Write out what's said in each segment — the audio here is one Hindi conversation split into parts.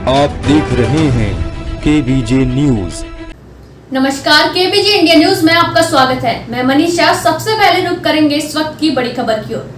आप देख रहे हैं केबीजे न्यूज। नमस्कार, केबीजे इंडिया न्यूज में आपका स्वागत है। मैं मनीषा। सबसे पहले रुक करेंगे इस वक्त की बड़ी खबर की ओर।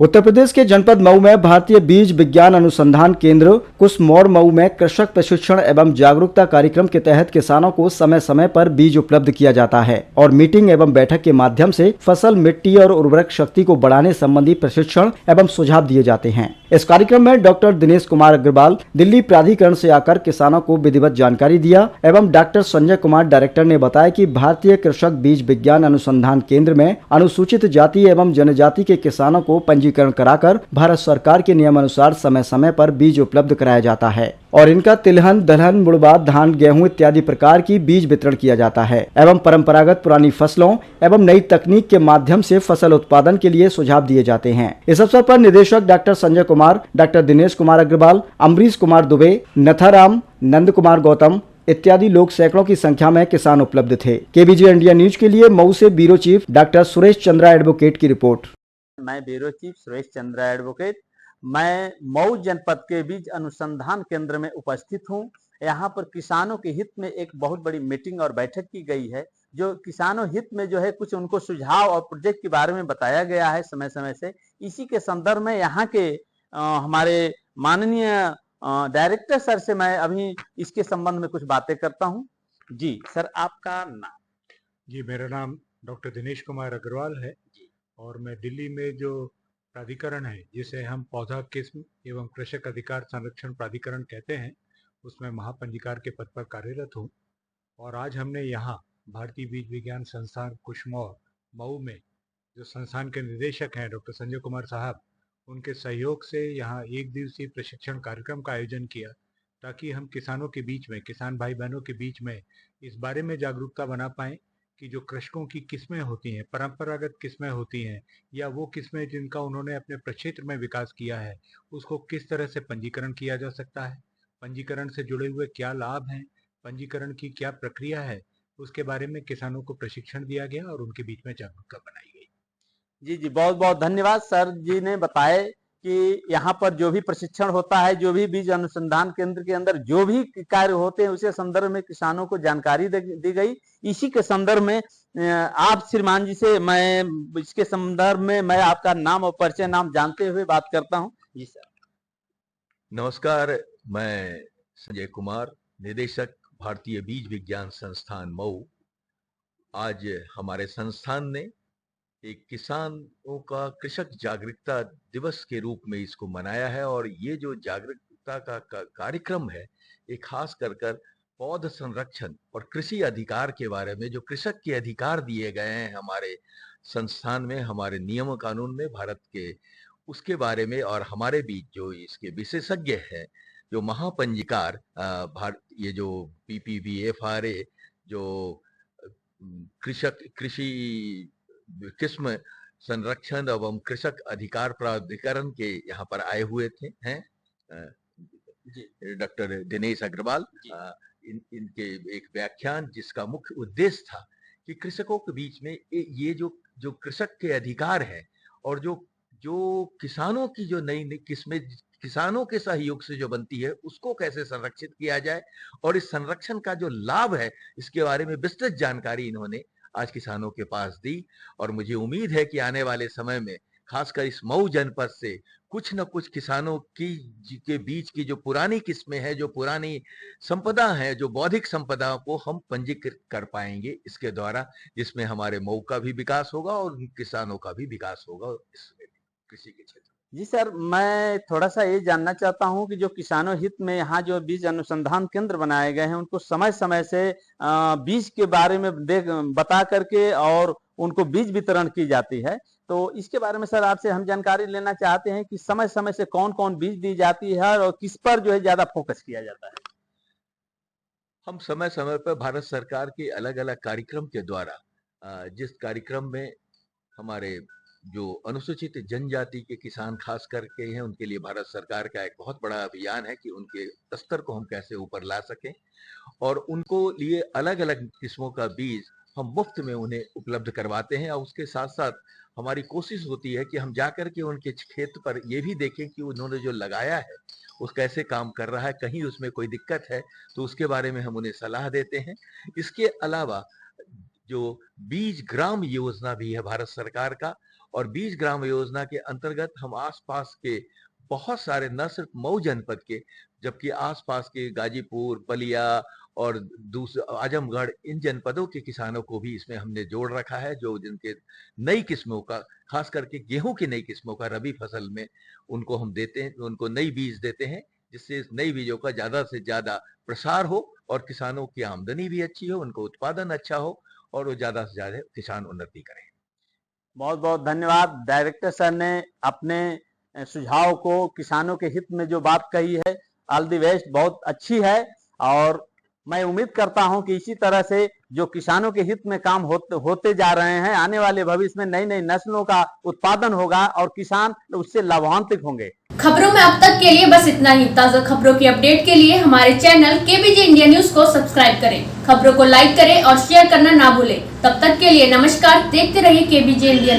उत्तर प्रदेश के जनपद मऊ में भारतीय बीज विज्ञान अनुसंधान केंद्र कुसमोर मऊ में कृषक प्रशिक्षण एवं जागरूकता कार्यक्रम के तहत किसानों को समय समय पर बीज उपलब्ध किया जाता है और मीटिंग एवं बैठक के माध्यम से फसल, मिट्टी और उर्वरक शक्ति को बढ़ाने संबंधी प्रशिक्षण एवं सुझाव दिए जाते हैं। इस कार्यक्रम में डॉक्टर दिनेश कुमार अग्रवाल दिल्ली प्राधिकरण से आकर किसानों को विधिवत जानकारी दिया एवं डॉक्टर संजय कुमार डायरेक्टर ने बताया कि भारतीय कृषक बीज विज्ञान अनुसंधान केंद्र में अनुसूचित जाति एवं जनजाति के किसानों को पंजीकरण कराकर भारत सरकार के नियम अनुसार समय समय पर बीज उपलब्ध कराया जाता है और इनका तिलहन, दलहन, मुड़वा, धान, गेहूं इत्यादि प्रकार की बीज वितरण किया जाता है एवं परंपरागत पुरानी फसलों एवं नई तकनीक के माध्यम से फसल उत्पादन के लिए सुझाव दिए जाते हैं। इस अवसर पर निदेशक डॉक्टर संजय कुमार, डॉक्टर दिनेश कुमार अग्रवाल, अमरीश कुमार दुबे, नथाराम, नंद कुमार गौतम इत्यादि लोग सैकड़ों की संख्या में किसान उपलब्ध थे। केबीजे इंडिया न्यूज के लिए मऊ से bureau chief doctor Suresh Chandra advocate की रिपोर्ट। मैं bureau chief Suresh Chandra advocate. मैं मऊ जनपद के बीज अनुसंधान केंद्र में उपस्थित हूं। यहां पर किसानों के हित में एक बहुत बड़ी मीटिंग और बैठक की गई है। जो किसानों हित में जो है कुछ उनको सुझाव और प्रोजेक्ट के बारे में बताया गया है समय समय से। इसी के संदर्भ में यहाँ के हमारे माननीय डायरेक्टर सर से मैं अभी इसके संबंध में कुछ बातें करता हूँ। जी सर, आपका नाम? जी, मेरा नाम डॉक्टर दिनेश कुमार अग्रवाल है और मैं दिल्ली में जो प्राधिकरण है जिसे हम पौधा किस्म एवं कृषक अधिकार संरक्षण प्राधिकरण कहते हैं उसमें महापंजीकार के पद पर कार्यरत हूँ। और आज हमने यहाँ भारतीय बीज विज्ञान संस्थान कुशमोर मऊ में जो संस्थान के निदेशक हैं डॉक्टर संजय कुमार साहब, उनके सहयोग से यहाँ एक दिवसीय प्रशिक्षण कार्यक्रम का आयोजन किया ताकि हम किसानों के बीच में, किसान भाई बहनों के बीच में इस बारे में जागरूकता बना पाएं कि जो कृषकों की किस्में होती हैं, परंपरागत किस्में होती हैं या वो किस्में जिनका उन्होंने अपने प्रक्षेत्र में विकास किया है, उसको किस तरह से पंजीकरण किया जा सकता है, पंजीकरण से जुड़े हुए क्या लाभ हैं, पंजीकरण की क्या प्रक्रिया है, उसके बारे में किसानों को प्रशिक्षण दिया गया और उनके बीच में जागरूकता बनाई गई। जी जी, बहुत बहुत धन्यवाद। सर जी ने बताए कि यहाँ पर जो भी प्रशिक्षण होता है, जो भी बीज अनुसंधान केंद्र के अंदर जो भी कार्य होते हैं उसके संदर्भ में किसानों को जानकारी दी गई। इसी के संदर्भ में आप श्रीमान जी से मैं इसके संदर्भ में मैं आपका नाम और परिचय नाम जानते हुए बात करता हूँ। जी सर। नमस्कार, मैं संजय कुमार, निदेशक भारतीय बीज विज्ञान संस्थान मऊ। आज हमारे संस्थान ने एक किसानों का कृषक जागरूकता दिवस के रूप में इसको मनाया है और ये जो जागरूकता का कार्यक्रम है, ये खास कर पौध संरक्षण और कृषि अधिकार के बारे में, जो कृषक के अधिकार दिए गए हैं हमारे संस्थान में, हमारे नियम कानून में भारत के, उसके बारे में। और हमारे बीच जो इसके विशेषज्ञ हैं, जो महापंजीकार ये जो PPBFRA जो कृषि किस्म संरक्षण एवं कृषक अधिकार प्राधिकरण के यहाँ पर आए हुए थे हैं डॉक्टर दिनेश अग्रवाल। इनके एक व्याख्यान जिसका मुख्य उद्देश्य था कि कृषकों के बीच में ये जो कृषक के अधिकार है और जो किसानों की जो नई नई किस्में किसानों के सहयोग से जो बनती है उसको कैसे संरक्षित किया जाए और इस संरक्षण का जो लाभ है इसके बारे में विस्तृत जानकारी इन्होंने आज किसानों के पास दी। और मुझे उम्मीद है कि आने वाले समय में खासकर इस मऊ जनपद से कुछ न कुछ किसानों की के बीच की जो पुरानी किस्में हैं, जो पुरानी संपदा है, जो बौद्धिक संपदा को हम पंजीकृत कर पाएंगे इसके द्वारा, जिसमें हमारे मऊ का भी विकास होगा और किसानों का भी विकास होगा इसमें कृषि के क्षेत्र। जी सर, मैं थोड़ा सा ये जानना चाहता हूँ कि जो किसानों हित में यहाँ जो बीज अनुसंधान केंद्र बनाए गए हैं उनको समय समय से बीज के बारे में बता करके और उनको बीज वितरण की जाती है, तो इसके बारे में सर आपसे हम जानकारी लेना चाहते हैं कि समय समय से कौन कौन बीज दी जाती है और किस पर जो है ज्यादा फोकस किया जाता है। हम समय समय पर भारत सरकार के अलग अलग कार्यक्रम के द्वारा जिस कार्यक्रम में हमारे जो अनुसूचित जनजाति के किसान खास करके हैं उनके लिए भारत सरकार का एक बहुत बड़ा अभियान है कि उनके स्तर को हम कैसे ऊपर ला सकें और उनको लिए अलग अलग किस्मों का बीज हम मुफ्त में उन्हें उपलब्ध करवाते हैं। और उसके साथ साथ हमारी कोशिश होती है कि हम जाकर के उनके खेत पर ये भी देखें कि उन्होंने जो लगाया है उस कैसे काम कर रहा है, कहीं उसमें कोई दिक्कत है तो उसके बारे में हम उन्हें सलाह देते हैं। इसके अलावा जो बीज ग्राम योजना भी है भारत सरकार का, और बीज ग्राम योजना के अंतर्गत हम आसपास के बहुत सारे, न सिर्फ मऊ जनपद के, जबकि आसपास के गाजीपुर, बलिया और दूसरे आजमगढ़, इन जनपदों के किसानों को भी इसमें हमने जोड़ रखा है, जो जिनके नई किस्मों का, खास करके गेहूं की नई किस्मों का रबी फसल में उनको हम देते हैं, उनको नई बीज देते हैं, जिससे इस नई बीजों का ज्यादा से ज्यादा प्रसार हो और किसानों की आमदनी भी अच्छी हो, उनको उत्पादन अच्छा हो और वो ज्यादा से ज्यादा किसान उन्नति करें। बहुत बहुत धन्यवाद। डायरेक्टर सर ने अपने सुझाव को किसानों के हित में जो बात कही है, ऑल द बेस्ट, बहुत अच्छी है। और मैं उम्मीद करता हूं कि इसी तरह से जो किसानों के हित में काम होते जा रहे हैं, आने वाले भविष्य में नई नई नस्लों का उत्पादन होगा और किसान उससे लाभान्वित होंगे। खबरों में अब तक के लिए बस इतना ही। ताज़ा खबरों की अपडेट के लिए हमारे चैनल केबीजे इंडिया न्यूज को सब्सक्राइब करें, खबरों को लाइक करें और शेयर करना ना भूलें। तब तक के लिए नमस्कार। देखते रहिए केबीजे इंडिया।